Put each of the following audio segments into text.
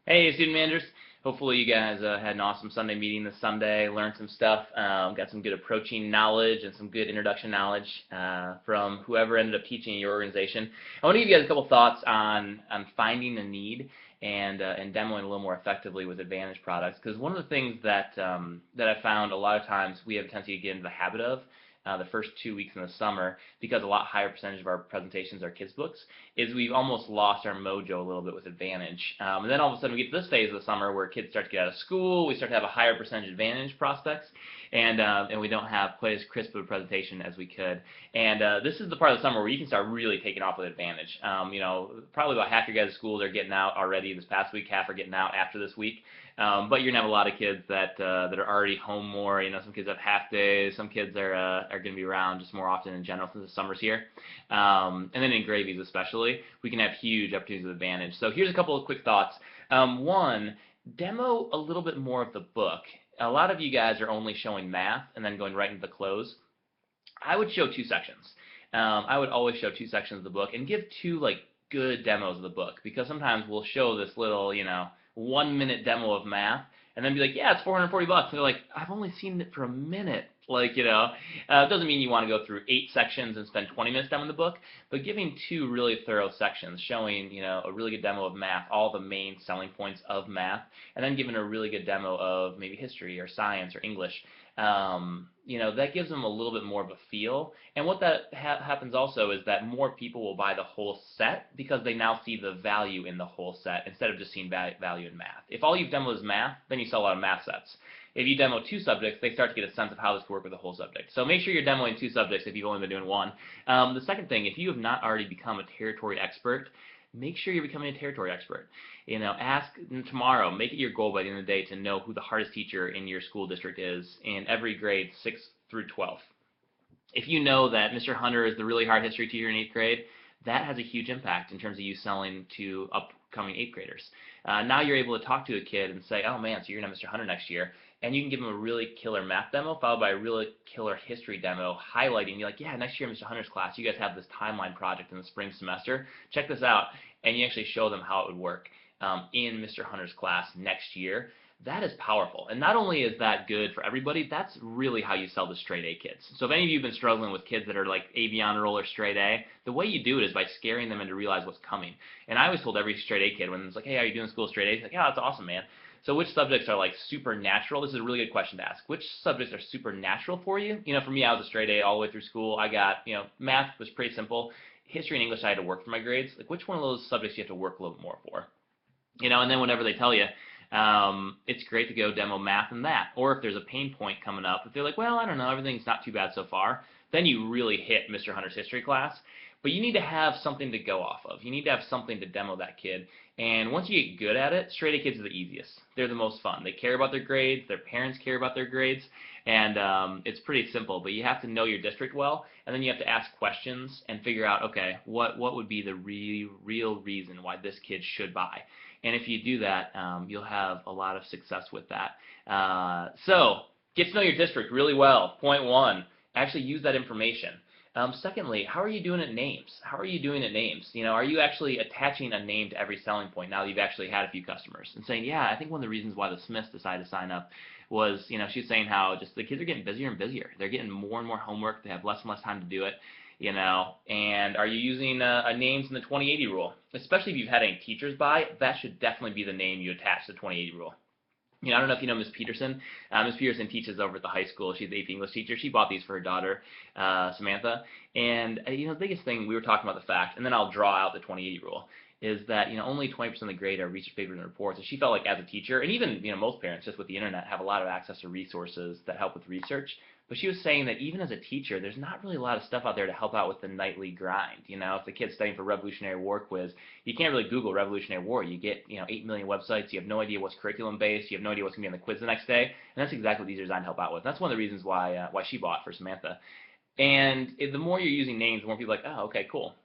Hey, student managers. Hopefully you guys had an awesome Sunday meeting this Sunday, learned some stuff, got some good approaching knowledge and some good introduction knowledge from whoever ended up teaching in your organization. I want to give you guys a couple thoughts on finding a need and demoing a little more effectively with Advantage products, because one of the things that that I found a lot of times we have a tendency to get into the habit of the first 2 weeks in the summer, because a lot higher percentage of our presentations are kids books, is we've almost lost our mojo a little bit with Advantage. And then all of a sudden we get to this phase of the summer where kids start to get out of school, we start to have a higher percentage Advantage prospects, and we don't have quite as crisp of a presentation as we could. And this is the part of the summer where you can start really taking off with Advantage. Probably about half your guys' schools are getting out already this past week, half are getting out after this week. But you're gonna have a lot of kids that are already home more. Some kids have half days. Some kids are gonna be around just more often in general since the summer's here. And then in Gravies especially, we can have huge opportunities with Advantage. So here's a couple of quick thoughts. One, demo a little bit more of the book. A lot of you guys are only showing math and then going right into the close. I would show 2 sections. I would always show 2 sections of the book and give 2 good demos of the book, because sometimes we'll show this little 1-minute demo of math and then be like, yeah, it's $440. And they're like, I've only seen it for a minute. It doesn't mean you want to go through 8 sections and spend 20 minutes demoing the book, but giving 2 really thorough sections, showing a really good demo of math, all the main selling points of math, and then giving a really good demo of maybe history or science or English. That gives them a little bit more of a feel. And what that happens also is that more people will buy the whole set because they now see the value in the whole set instead of just seeing value in math. If all you've demoed is math, then you sell a lot of math sets. If you demo 2 subjects, they start to get a sense of how this can work with the whole subject. So make sure you're demoing 2 subjects if you've only been doing 1. The second thing, if you have not already become a territory expert, make sure you're becoming a territory expert. Ask tomorrow, make it your goal by the end of the day to know who the hardest teacher in your school district is in every grade 6 through 12. If you know that Mr. Hunter is the really hard history teacher in 8th grade, that has a huge impact in terms of you selling to upcoming 8th graders. Now you're able to talk to a kid and say, oh man, so you're going to have Mr. Hunter next year, and you can give them a really killer math demo followed by a really killer history demo highlighting, you're like, yeah, next year in Mr. Hunter's class, you guys have this timeline project in the spring semester. Check this out. And you actually show them how it would work in Mr. Hunter's class next year. That is powerful. And not only is that good for everybody, that's really how you sell to straight A kids. So if any of you have been struggling with kids that are like A B honor roll or straight A, the way you do it is by scaring them into realize what's coming. And I always told every straight A kid when it's like, hey, how are you doing in school straight A? He's like, yeah, that's awesome, man. So which subjects are supernatural? This is a really good question to ask. Which subjects are supernatural for you? For me, I was a straight A all the way through school. I got, math was pretty simple. History and English, I had to work for my grades. Which one of those subjects you have to work a little bit more for? And then whenever they tell you, it's great to go demo math and that. Or if there's a pain point coming up, if they're like, well, I don't know, everything's not too bad so far, then you really hit Mr. Hunter's history class. But you need to have something to go off of. You need to have something to demo that kid. And once you get good at it, straight A kids are the easiest. They're the most fun. They care about their grades. Their parents care about their grades. And it's pretty simple. But you have to know your district well. And then you have to ask questions and figure out, okay, what would be the real reason why this kid should buy? And if you do that, you'll have a lot of success with that. So get to know your district really well. Point 1, actually use that information. Secondly, how are you doing at names? How are you doing at names? Are you actually attaching a name to every selling point now that you've actually had a few customers and saying, yeah, I think one of the reasons why the Smiths decided to sign up was, she was saying how just the kids are getting busier and busier. They're getting more and more homework. They have less and less time to do it. And are you using names in the 20/80 rule? Especially if you've had any teachers buy, that should definitely be the name you attach to the 20/80 rule. I don't know if you know Ms. Peterson. Ms. Peterson teaches over at the high school. She's the AP English teacher. She bought these for her daughter, Samantha. And, the biggest thing, we were talking about the fact, and then I'll draw out the 20/80 rule, is that, only 20% of the grade are research papers and reports. And she felt like as a teacher, and even, most parents just with the internet have a lot of access to resources that help with research. But she was saying that even as a teacher, there's not really a lot of stuff out there to help out with the nightly grind. If the kid's studying for Revolutionary War quiz, you can't really Google Revolutionary War. You get, 8 million websites. You have no idea what's curriculum-based. You have no idea what's going to be on the quiz the next day. And that's exactly what these are designed to help out with. That's one of the reasons why she bought for Samantha. And the more you're using names, the more people are like, oh, okay, cool.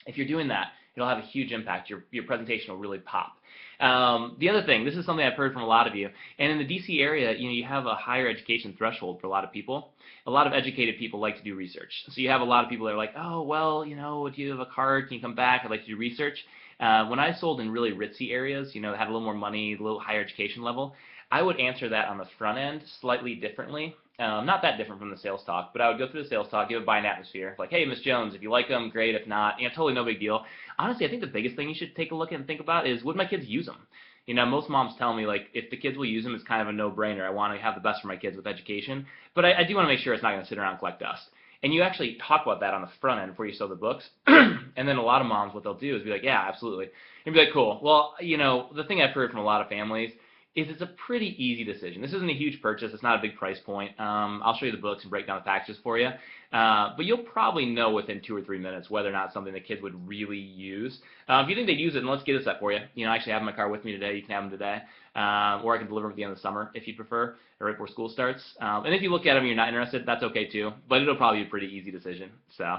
If you're doing that, it'll have a huge impact. Your presentation will really pop. The other thing, this is something I've heard from a lot of you, and in the DC area, you have a higher education threshold for a lot of people. A lot of educated people like to do research. So you have a lot of people that are like, oh, well, do you have a card? Can you come back? I'd like to do research. When I sold in really ritzy areas, that had a little more money, a little higher education level, I would answer that on the front end slightly differently. Not that different from the sales talk, but I would go through the sales talk, give a buying atmosphere, like, hey, Miss Jones, if you like them, great. If not, totally no big deal. Honestly, I think the biggest thing you should take a look at and think about is, would my kids use them? Most moms tell me, like, if the kids will use them, it's kind of a no-brainer. I want to have the best for my kids with education, but I do want to make sure it's not going to sit around and collect dust. And you actually talk about that on the front end before you sell the books. And then a lot of moms, what they'll do is be like, yeah, absolutely. And be like, cool. Well, the thing I've heard from a lot of families is it's a pretty easy decision. This isn't a huge purchase. It's not a big price point. I'll show you the books and break down the packages for you. But you'll probably know within 2 or 3 minutes whether or not it's something the kids would really use. If you think they'd use it, then let's get a set for you. I actually have my car with me today. You can have them today. Or I can deliver them at the end of the summer if you prefer, or right before school starts. And if you look at them and you're not interested, that's okay too. But it'll probably be a pretty easy decision. So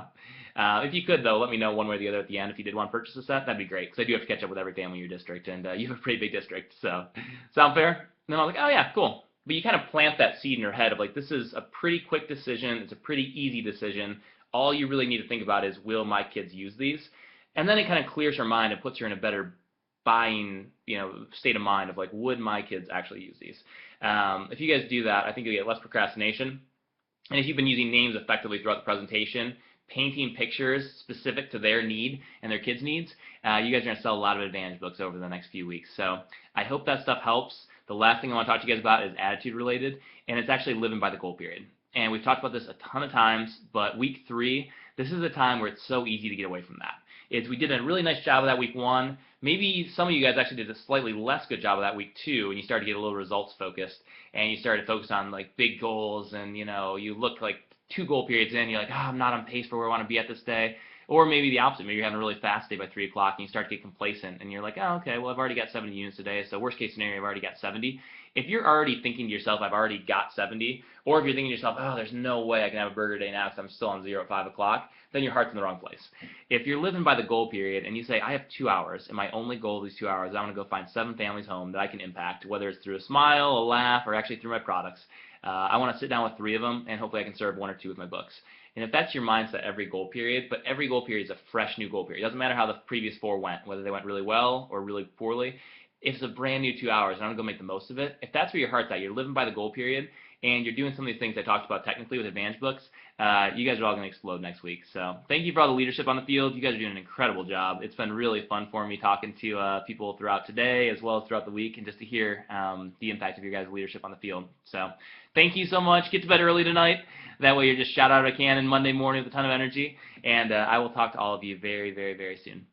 if you could, though, let me know one way or the other at the end if you did want to purchase a set. That'd be great, because I do have to catch up with every family in your district, and you have a pretty big district. So sound fair? And then I was like, oh yeah, cool. But you kind of plant that seed in your head of like, this is a pretty quick decision. It's a pretty easy decision. All you really need to think about is, will my kids use these? And then it kind of clears your mind and puts you in a better buying, state of mind of like, would my kids actually use these? If you guys do that, I think you'll get less procrastination. And if you've been using names effectively throughout the presentation, painting pictures specific to their need and their kids' needs, you guys are going to sell a lot of Advantage books over the next few weeks. So I hope that stuff helps. The last thing I want to talk to you guys about is attitude related, and it's actually living by the goal period. And we've talked about this a ton of times, but week 3, this is a time where it's so easy to get away from that. We did a really nice job of that week 1. Maybe some of you guys actually did a slightly less good job of that week 2, and you started to get a little results focused, and you started to focus on like big goals, and you look like 2 goal periods in, you're like, oh, I'm not on pace for where I want to be at this day. Or maybe the opposite. Maybe you're having a really fast day by 3 o'clock and you start to get complacent and you're like, oh, okay, well, I've already got 70 units today, so worst case scenario, I've already got 70. If you're already thinking to yourself, I've already got 70, or if you're thinking to yourself, oh, there's no way I can have a burger day now because I'm still on 0 at 5 o'clock, then your heart's in the wrong place. If you're living by the goal period and you say, I have 2 hours, and my only goal these 2 hours, I want to go find 7 families home that I can impact, whether it's through a smile, a laugh, or actually through my products. I want to sit down with 3 of them, and hopefully I can serve 1 or 2 with my books. And if that's your mindset every goal period, but every goal period is a fresh new goal period. It doesn't matter how the previous 4 went, whether they went really well or really poorly. If it's a brand new 2 hours and I'm going to go make the most of it, if that's where your heart's at, you're living by the goal period, and you're doing some of these things I talked about technically with Advantage books, you guys are all going to explode next week. So thank you for all the leadership on the field. You guys are doing an incredible job. It's been really fun for me talking to people throughout today as well as throughout the week, and just to hear the impact of your guys' leadership on the field. So thank you so much. Get to bed early tonight. That way you're just shot out of a cannon Monday morning with a ton of energy. And I will talk to all of you very, very, very soon.